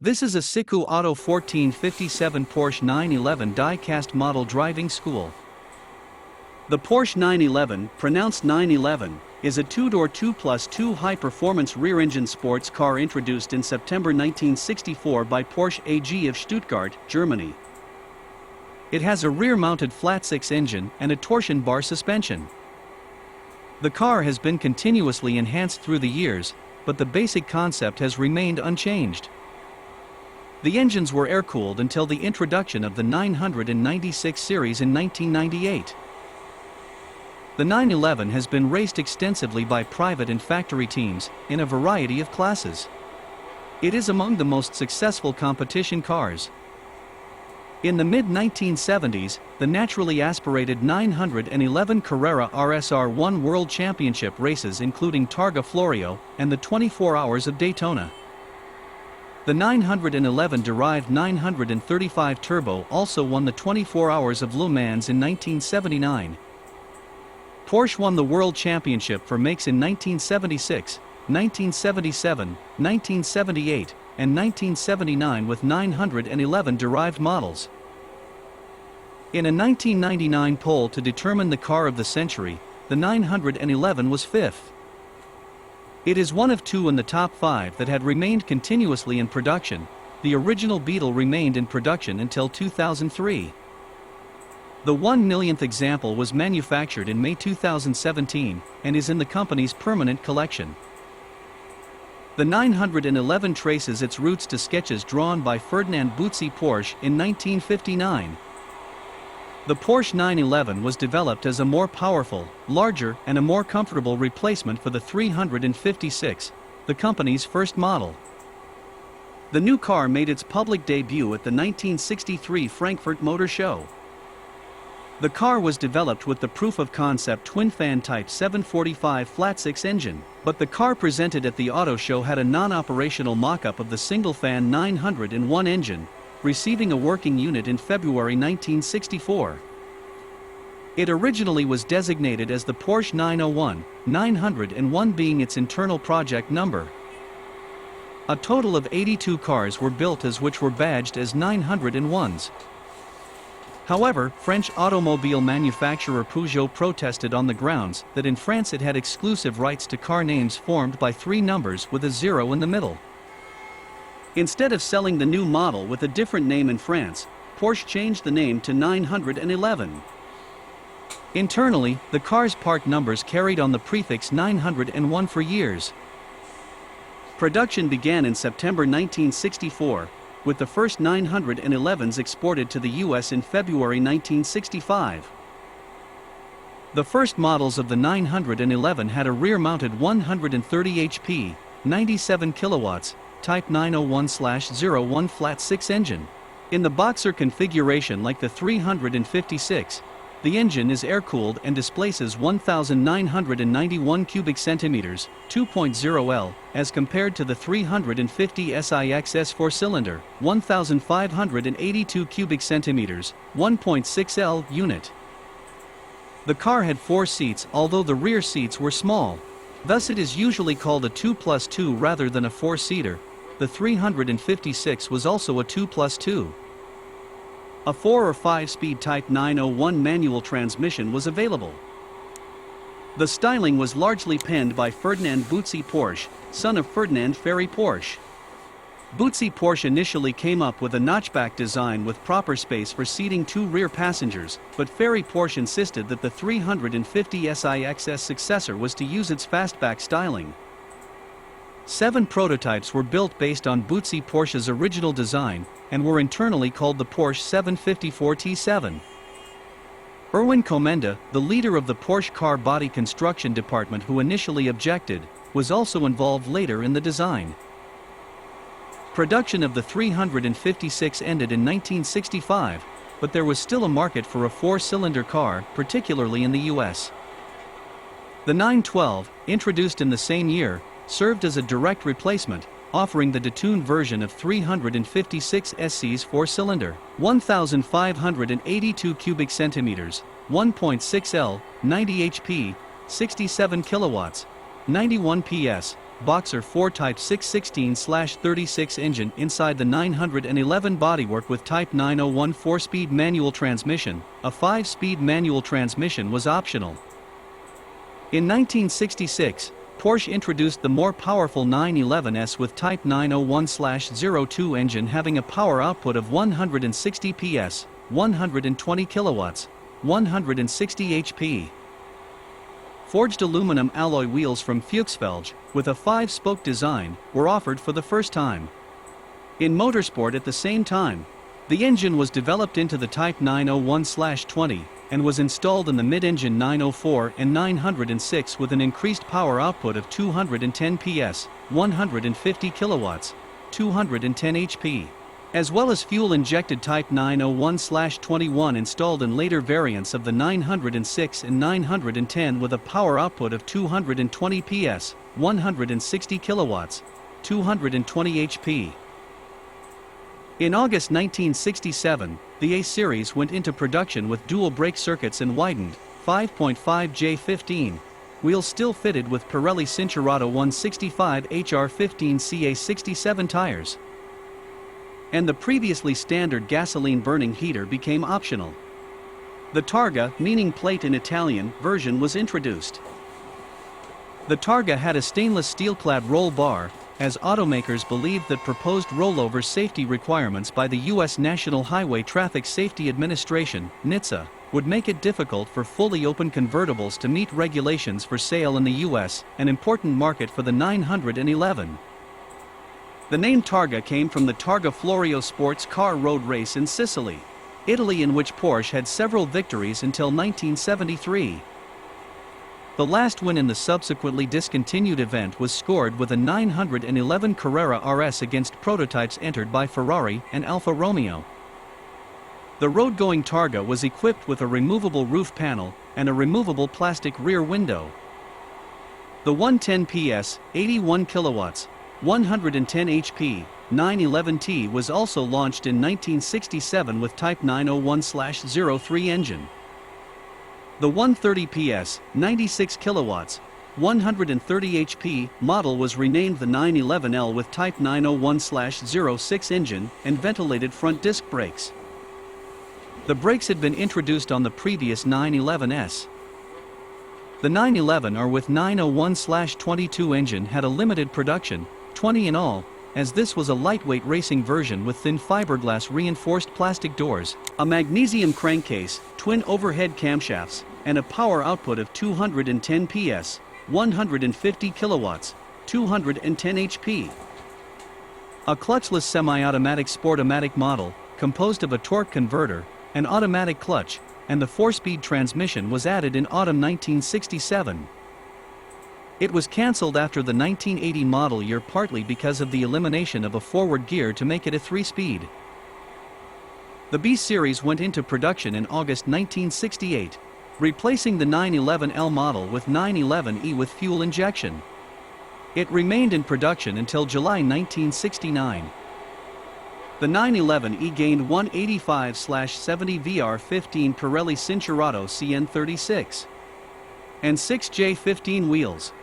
This is a SIKU Auto 1457 Porsche 911 die-cast model driving school. The Porsche 911, pronounced 911, is a two-door 2+2 high-performance rear-engine sports car introduced in September 1964 by Porsche AG of Stuttgart, Germany. It has a rear-mounted flat-six engine and a torsion bar suspension. The car has been continuously enhanced through the years, but the basic concept has remained unchanged. The engines were air-cooled until the introduction of the 996 series in 1998. The 911 has been raced extensively by private and factory teams, in a variety of classes. It is among the most successful competition cars. In the mid-1970s, the naturally aspirated 911 Carrera RSR won World Championship races including Targa Florio and the 24 Hours of Daytona. The 911-derived 935 Turbo also won the 24 Hours of Le Mans in 1979. Porsche won the World Championship for makes in 1976, 1977, 1978, and 1979 with 911-derived models. In a 1999 poll to determine the car of the century, the 911 was fifth. It is one of two in the top five that had remained continuously in production. The original Beetle remained in production until 2003. The 1 millionth example was manufactured in May 2017 and is in the company's permanent collection. The 911 traces its roots to sketches drawn by Ferdinand Buzzi Porsche in 1959. The Porsche 911 was developed as a more powerful, larger, and a more comfortable replacement for the 356, the company's first model. The new car made its public debut at the 1963 Frankfurt Motor Show. The car was developed with the proof-of-concept twin-fan Type 745 flat-six engine, but the car presented at the auto show had a non-operational mock-up of the single-fan 901 engine, receiving a working unit in February 1964. It originally was designated as the Porsche 901, 901 being its internal project number. A total of 82 cars were built which were badged as 901s. However, French automobile manufacturer Peugeot protested on the grounds that in France it had exclusive rights to car names formed by three numbers with a zero in the middle. Instead of selling the new model with a different name in France, Porsche changed the name to 911. Internally, the car's part numbers carried on the prefix 901 for years. Production began in September 1964, with the first 911s exported to the US in February 1965. The first models of the 911 had a rear-mounted 130 HP, 97 kilowatts, Type 901/01 flat-six engine. In the Boxer configuration like the 356, the engine is air-cooled and displaces 1,991 cubic centimeters, 2.0 L, as compared to the 350 SIXS four-cylinder, 1,582 cubic centimeters, 1.6 L unit. The car had 4 seats, although the rear seats were small. Thus it is usually called a 2+2 rather than a 4-seater. The 356 was also a 2+2. A 4 or 5-speed Type 901 manual transmission was available. The styling was largely penned by Ferdinand Buzzi Porsche, son of Ferdinand Ferry Porsche. Buzzi Porsche initially came up with a notchback design with proper space for seating 2 rear passengers, but Ferry Porsche insisted that the 350 SIXS successor was to use its fastback styling. 7 prototypes were built based on Buzzi Porsche's original design, and were internally called the Porsche 754 T7. Erwin Komenda, the leader of the Porsche car body construction department who initially objected, was also involved later in the design. Production of the 356 ended in 1965, but there was still a market for a 4-cylinder car, particularly in the US. The 912, introduced in the same year, served as a direct replacement, offering the detuned version of 356 SC's 4-cylinder, 1,582 cubic centimeters, 1.6 L, 90 HP, 67 kilowatts, 91 PS, Boxer 4 Type 616/36 engine inside the 911 bodywork with Type 901 4-speed manual transmission. A 5-speed manual transmission was optional. In 1966, Porsche introduced the more powerful 911S with Type 901/02 engine having a power output of 160 PS, 120 kilowatts, 160 HP. Forged aluminum alloy wheels from Fuchsfelge, with a 5-spoke design, were offered for the first time. In motorsport at the same time, the engine was developed into the Type 901/20, and was installed in the mid-engine 904 and 906 with an increased power output of 210 PS, 150 kilowatts, 210 HP. As well as fuel-injected Type 901/21 installed in later variants of the 906 and 910 with a power output of 220 PS, 160 kilowatts, 220 HP. In August 1967, the A series went into production with dual brake circuits and widened 5.5 J15 wheels still fitted with Pirelli Cinturato 165 HR15 CA67 tires. And the previously standard gasoline-burning heater became optional. The Targa, meaning plate in Italian, version was introduced. The Targa had a stainless steel-clad roll bar, as automakers believed that proposed rollover safety requirements by the U.S. National Highway Traffic Safety Administration, NHTSA, would make it difficult for fully open convertibles to meet regulations for sale in the U.S., an important market for the 911. The name Targa came from the Targa Florio sports car road race in Sicily, Italy, in which Porsche had several victories until 1973. The last win in the subsequently discontinued event was scored with a 911 Carrera RS against prototypes entered by Ferrari and Alfa Romeo. The road-going Targa was equipped with a removable roof panel and a removable plastic rear window. The 110 PS, 81 kilowatts, 110 HP, 911T was also launched in 1967 with Type 901/03 engine. The 130 PS, 96 kilowatts, 130 HP model was renamed the 911L with Type 901/06 engine and ventilated front disc brakes. The brakes had been introduced on the previous 911S. The 911R with 901/22 engine had a limited production, 20 in all, as this was a lightweight racing version with thin fiberglass reinforced plastic doors, a magnesium crankcase, twin overhead camshafts, and a power output of 210 PS, 150 kilowatts, 210 HP. A clutchless semi-automatic Sportomatic model, composed of a torque converter, an automatic clutch, and the 4-speed transmission was added in autumn 1967. It was cancelled after the 1980 model year partly because of the elimination of a forward gear to make it a 3-speed. The B series went into production in August 1968, replacing the 911L model with 911E with fuel injection. It remained in production until July 1969. The 911E gained 185/70 VR15 Pirelli Cinturato CN36 and 6J15 wheels.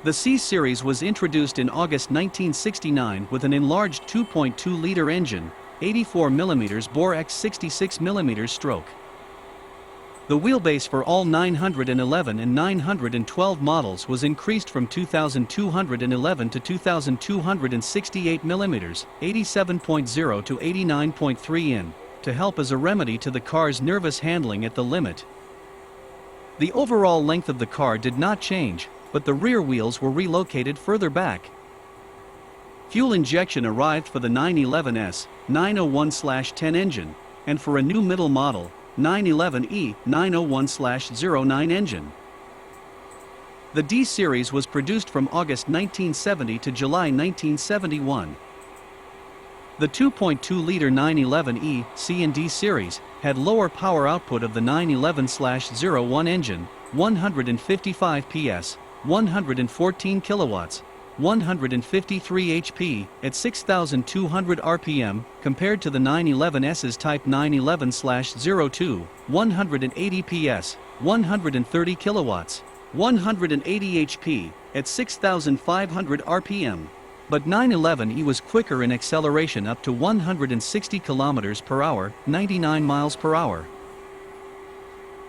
The C series was introduced in August 1969 with an enlarged 2.2-liter engine, 84mm bore x 66mm stroke. The wheelbase for all 911 and 912 models was increased from 2,211 to 2,268 mm, 87.0 to 89.3 in, to help as a remedy to the car's nervous handling at the limit. The overall length of the car did not change, but the rear wheels were relocated further back. Fuel injection arrived for the 911S 901/10 engine, and for a new middle model, 911E 901/09 engine. The D series was produced from August 1970 to July 1971. The 2.2-liter 911E C and D series had lower power output of the 911/01 engine, 155 PS, 114 kilowatts, 153 HP at 6,200 RPM compared to the 911S's Type 911/02, 180 PS, 130 kilowatts, 180 HP at 6,500 rpm. But 911E was quicker in acceleration up to 160 km per hour, 99 miles per hour.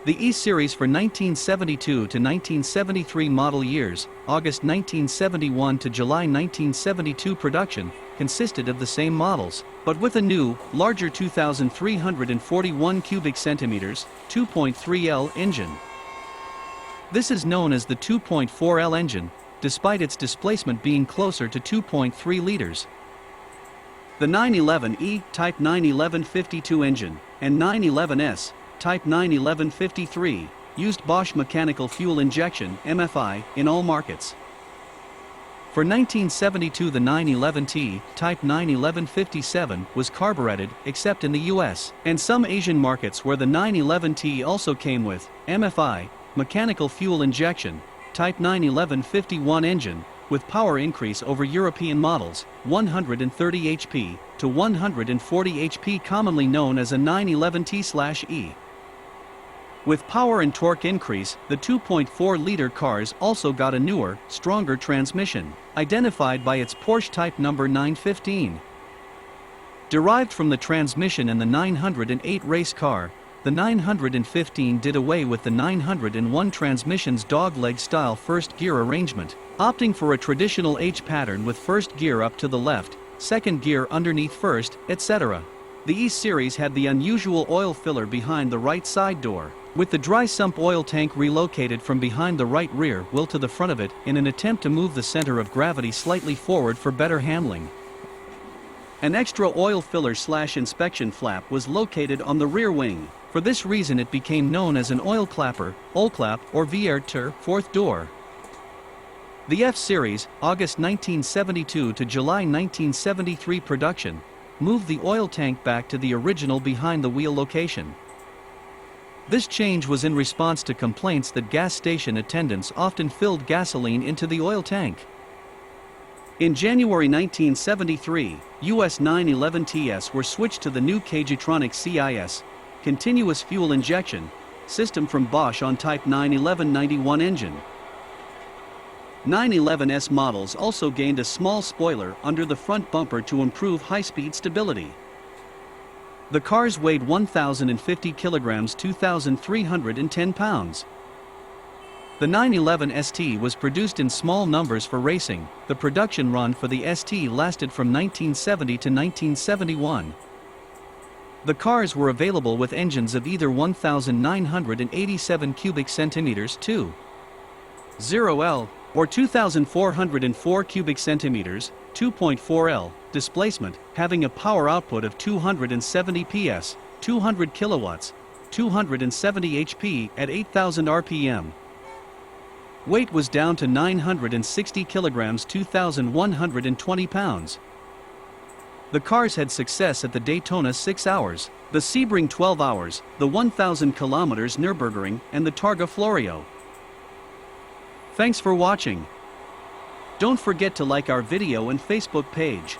The E-Series for 1972 to 1973 model years, August 1971 to July 1972 production, consisted of the same models, but with a new, larger 2,341 cubic centimeters, 2.3L engine. This is known as the 2.4L engine, despite its displacement being closer to 2.3 liters. The 911E Type 91152 engine and 911S Type 91153 used Bosch mechanical fuel injection (MFI) in all markets. For 1972, the 911T Type 91157 was carbureted, except in the US and some Asian markets where the 911T also came with MFI mechanical fuel injection Type 91151 engine, with power increase over European models, 130 HP to 140 HP, commonly known as a 911T/E. With power and torque increase, the 2.4-liter cars also got a newer, stronger transmission, identified by its Porsche type number 915. Derived from the transmission in the 908 race car, the 915 did away with the 901 transmission's dogleg-style first gear arrangement, opting for a traditional H pattern with first gear up to the left, second gear underneath first, etc. The E-Series had the unusual oil filler behind the right side door, with the dry sump oil tank relocated from behind the right rear wheel to the front of it in an attempt to move the center of gravity slightly forward for better handling. An extra oil filler/inspection flap was located on the rear wing. For this reason it became known as an oil clapper, Oilclap, or Vierter, fourth door. The F-Series, August 1972 to July 1973 production, moved the oil tank back to the original behind-the-wheel location. This change was in response to complaints that gas station attendants often filled gasoline into the oil tank. In January 1973, US 911TS were switched to the new Kg-tronic CIS, continuous fuel injection, system from Bosch on Type 91191 engine. 911S models also gained a small spoiler under the front bumper to improve high-speed stability. The cars weighed 1,050 kilograms, 2,310 pounds. The 911 ST was produced in small numbers for racing. The production run for the ST lasted from 1970 to 1971. The cars were available with engines of either 1,987 cubic centimeters 2.0L or 2,404 cubic centimeters 2.4L displacement, having a power output of 270 PS, 200 kilowatts, 270 HP at 8,000 RPM. Weight was down to 960 kilograms, 2,120 pounds. The cars had success at the Daytona 6 hours, the Sebring 12 hours, the 1,000 kilometers Nürburgring, and the Targa Florio. Thanks for watching. Don't forget to like our video and Facebook page.